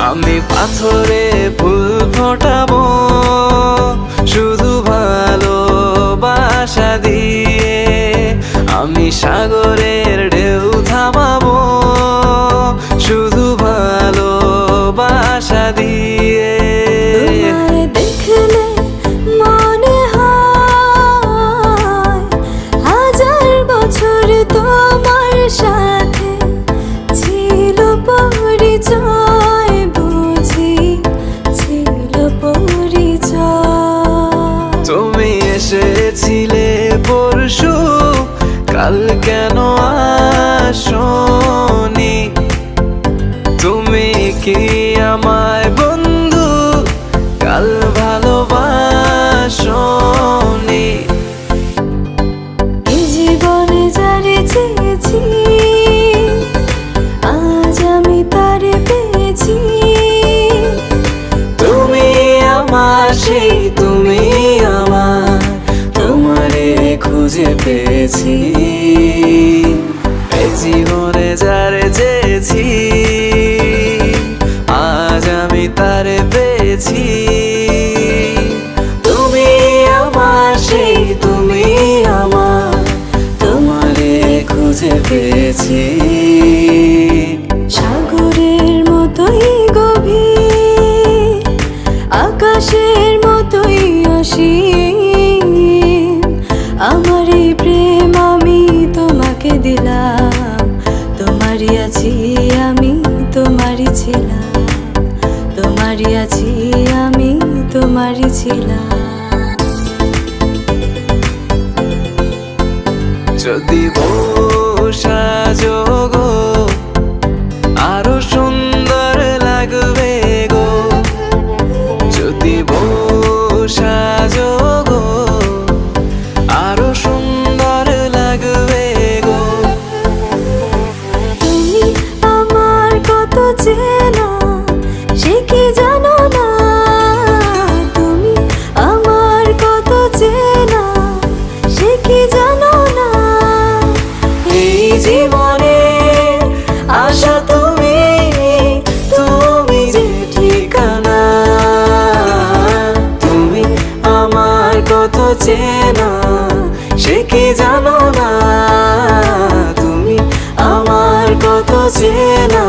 আমি পাথরে ফুল ফোটাবো শুধু ভালোবাসা দিয়ে, আমি সাগরের ঢেউ থামাবো শুধু ভালোবাসা দিয়ে। দেখলে মনে হয় হাজার বছর তোমার সাথে ছিল পরিচয়, বুঝি ছিল পরিচয়। তুমি এসেছিলে পরশু, কাল কেন আসোনি? তুমি কি আমায় বন্ধু কাল ভালোবাসোনি? এই জীবনে যারে চেয়েছি আজ আমি তারে পেয়েছি। তুমি আমার সেই, তুমি আমার, তোমারে খুঁজে পেয়েছি। এই জীবনে যারে চেয়েছি আজ আমি তারে পেয়েছি। তুমি আমার সেই, তুমি আমার, তোমারে খুঁজে পেয়েছি। সাগরের মতোই গভীর, আকাশের মতোই অসীম, আমার এই প্রেম আমি তোমাকে দিলাম। তোমারই আছি আমি, তোমারই ছিলাম, তোমারই আছি আমি, তোমারই ছিলাম। যদি সাজো গো আরো সুন্দর লাগবে গো, যদি সাজো গো আরো সুন্দর লাগবে গো। তুমি আমার কত চেনা সে কি জানো না, তুমি আমার কত চেনা সে কি জানো না। এই জীবনে আশা তুমি, তুমি যে ঠিকানা, তুমি আমার কত চেনা সে কি জানো না, তুমি আমার কত চেনা।